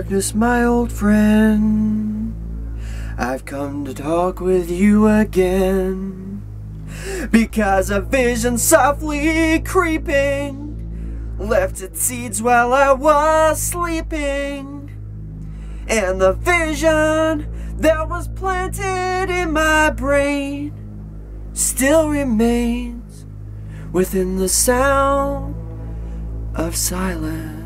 darkness, my old friend. I've come to talk with you again, because a vision softly creeping left its seeds while I was sleeping. And the vision that was planted in my brain still remains within the sound of silence.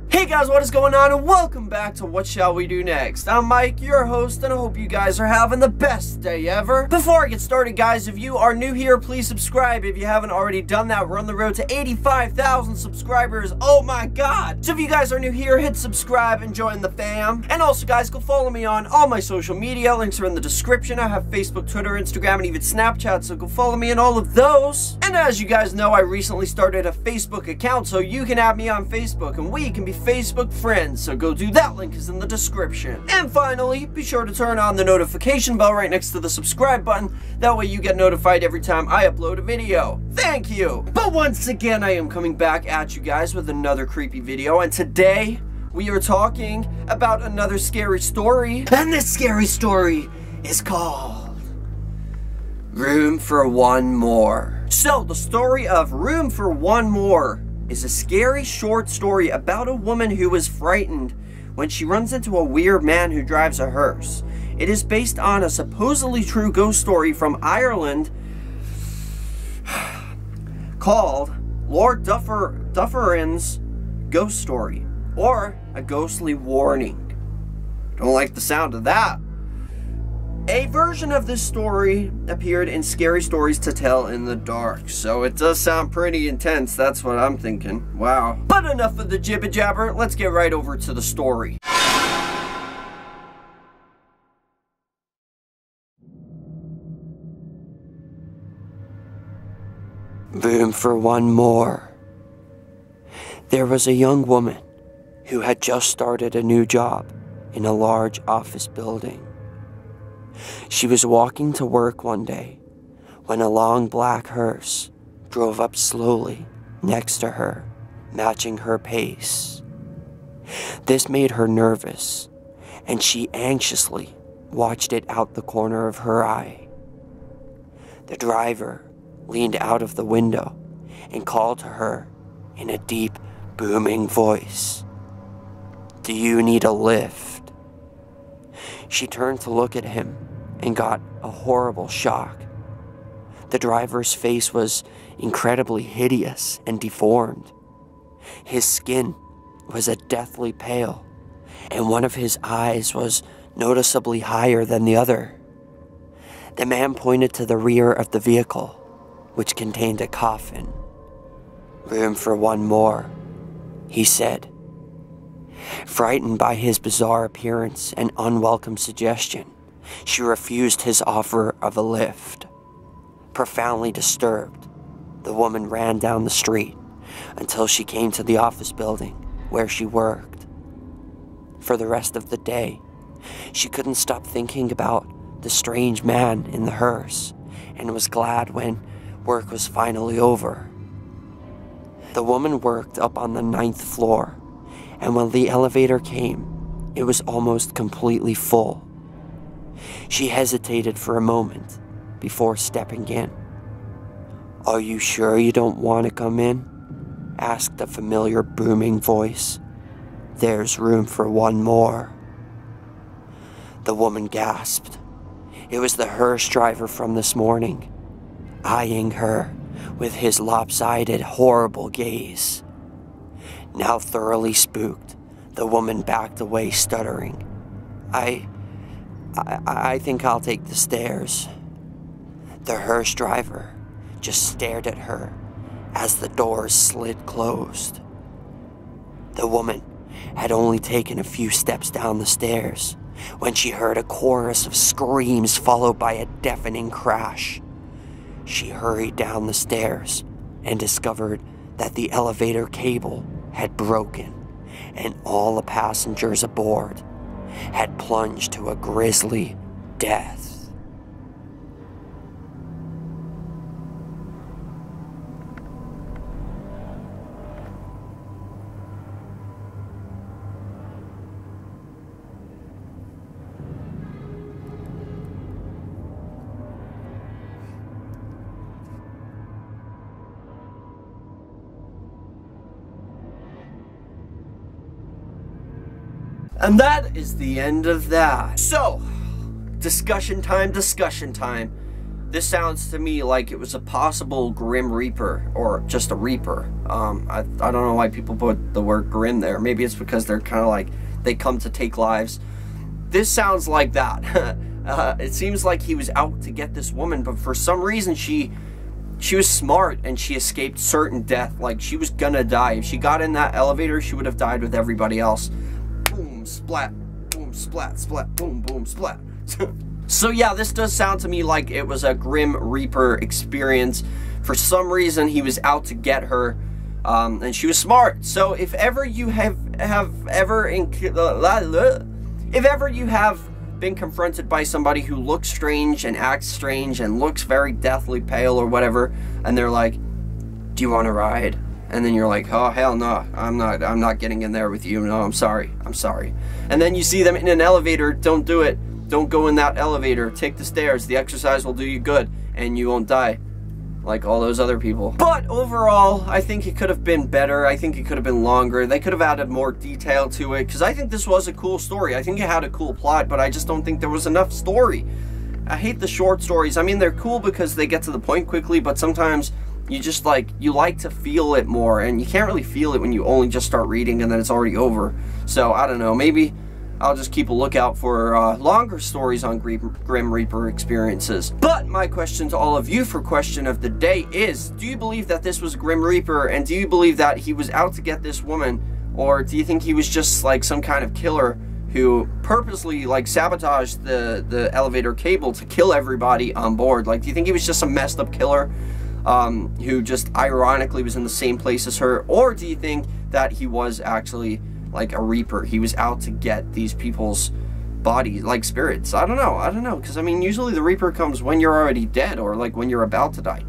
Hey guys, what is going on, and welcome back to What Shall We Do Next? I'm Mike, your host, and I hope you guys are having the best day ever. Before I get started, guys, if you are new here, please subscribe if you haven't already done that. We're on the road to 85,000 subscribers. Oh my god! So if you guys are new here, hit subscribe and join the fam. And also, guys, go follow me on all my social media. Links are in the description. I have Facebook, Twitter, Instagram, and even Snapchat, so go follow me on all of those. And as you guys know, I recently started a Facebook account, so you can add me on Facebook, and we can be Facebook friends, so go do that. Link is in the description. And finally, be sure to turn on the notification bell right next to the subscribe button. That way you get notified every time I upload a video. Thank you! But once again, I am coming back at you guys with another creepy video, and today we are talking about another scary story. And this scary story is called Room for One More. So, the story of Room for One More is a scary short story about a woman who is frightened when she runs into a weird man who drives a hearse. It is based on a supposedly true ghost story from Ireland called Lord Dufferin's Ghost Story, or A Ghostly Warning. Don't like the sound of that. A version of this story appeared in Scary Stories to Tell in the Dark, so it does sound pretty intense, that's what I'm thinking. Wow. But enough of the jibber jabber, let's get right over to the story. Room for One More. There was a young woman who had just started a new job in a large office building. She was walking to work one day when a long black hearse drove up slowly next to her, matching her pace. This made her nervous, and she anxiously watched it out the corner of her eye. The driver leaned out of the window and called to her in a deep, booming voice. "Do you need a lift?" She turned to look at him and got a horrible shock. The driver's face was incredibly hideous and deformed. His skin was a deathly pale, and one of his eyes was noticeably higher than the other. The man pointed to the rear of the vehicle, which contained a coffin. "Room for one more," he said. Frightened by his bizarre appearance and unwelcome suggestion, she refused his offer of a lift. Profoundly disturbed, the woman ran down the street until she came to the office building where she worked. For the rest of the day, she couldn't stop thinking about the strange man in the hearse and was glad when work was finally over. The woman worked up on the 9th floor, and when the elevator came, it was almost completely full. She hesitated for a moment before stepping in. "Are you sure you don't want to come in?" asked a familiar booming voice. "There's room for one more." The woman gasped. It was the hearse driver from this morning, eyeing her with his lopsided, horrible gaze. Now thoroughly spooked, the woman backed away, stuttering. I think I'll take the stairs." The hearse driver just stared at her as the doors slid closed. The woman had only taken a few steps down the stairs when she heard a chorus of screams followed by a deafening crash. She hurried down the stairs and discovered that the elevator cable had broken and all the passengers aboard had plunged to a grisly death. And that is the end of that. So, discussion time, discussion time. This sounds to me like it was a possible Grim Reaper, or just a Reaper. I don't know why people put the word Grim there. Maybe it's because they're kind of like, they come to take lives. This sounds like that. It seems like he was out to get this woman, but for some reason she was smart and she escaped certain death. Like, she was gonna die. If she got in that elevator, she would have died with everybody else. Boom, splat, boom, splat, splat, boom, boom, splat. So yeah, this does sound to me like it was a Grim Reaper experience. For some reason, he was out to get her, and she was smart. So if ever you have been confronted by somebody who looks strange and acts strange and looks very deathly pale or whatever, and they're like, "Do you want to ride?" And then you're like, "Oh hell no, I'm not getting in there with you. No, I'm sorry. And then you see them in an elevator. Don't do it. Don't go in that elevator. Take the stairs. The exercise will do you good and you won't die like all those other people." But overall, I think it could have been better. I think it could have been longer. They could have added more detail to it, because I think this was a cool story. I think it had a cool plot, but I just don't think there was enough story. I hate the short stories. I mean, they're cool because they get to the point quickly, but sometimes you just you like to feel it more, and you can't really feel it when you only just start reading and then it's already over. So I don't know, maybe I'll just keep a lookout for longer stories on Grim Reaper experiences. But my question to all of you for question of the day is, do you believe that this was Grim Reaper, and do you believe that he was out to get this woman, or do you think he was just like some kind of killer who purposely like sabotaged the elevator cable to kill everybody on board? Like, do you think he was just a messed up killer who just ironically was in the same place as her, or do you think that he was actually like a Reaper? He was out to get these people's bodies, like spirits. I don't know, because I mean, usually the Reaper comes when you're already dead, or like when you're about to die.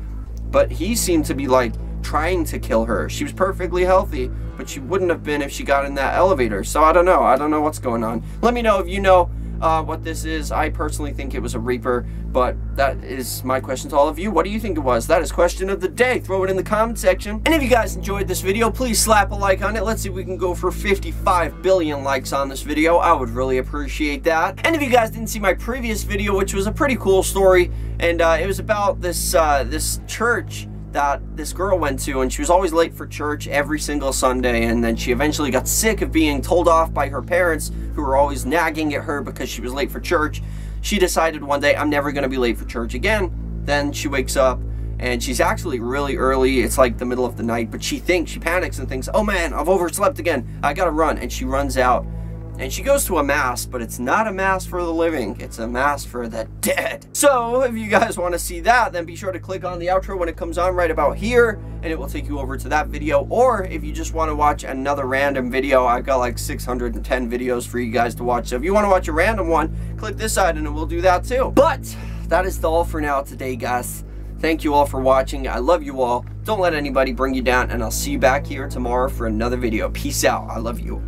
But he seemed to be like trying to kill her. She was perfectly healthy, but she wouldn't have been if she got in that elevator. So I don't know what's going on. Let me know if you know what this is. I personally think it was a Reaper, but that is my question to all of you. What do you think it was? That is question of the day. Throw it in the comment section. And if you guys enjoyed this video, please slap a like on it. Let's see if we can go for 55 billion likes on this video. I would really appreciate that. And if you guys didn't see my previous video, which was a pretty cool story, and it was about this this church that this girl went to, and she was always late for church every single Sunday, and then she eventually got sick of being told off by her parents, who were always nagging at her because she was late for church. She decided one day, I'm never going to be late for church again. Then she wakes up and she's actually really early. It's like the middle of the night, but she panics and thinks, oh man, I've overslept again, I gotta run. And she runs out and she goes to a mass, but it's not a mass for the living, it's a mass for the dead. So if you guys want to see that, then be sure to click on the outro when it comes on right about here, and it will take you over to that video. Or if you just want to watch another random video, I've got like 610 videos for you guys to watch. So if you want to watch a random one, click this side and we'll do that too. But that is all for now today, guys. Thank you all for watching. I love you all. Don't let anybody bring you down, and I'll see you back here tomorrow for another video. Peace out. I love you.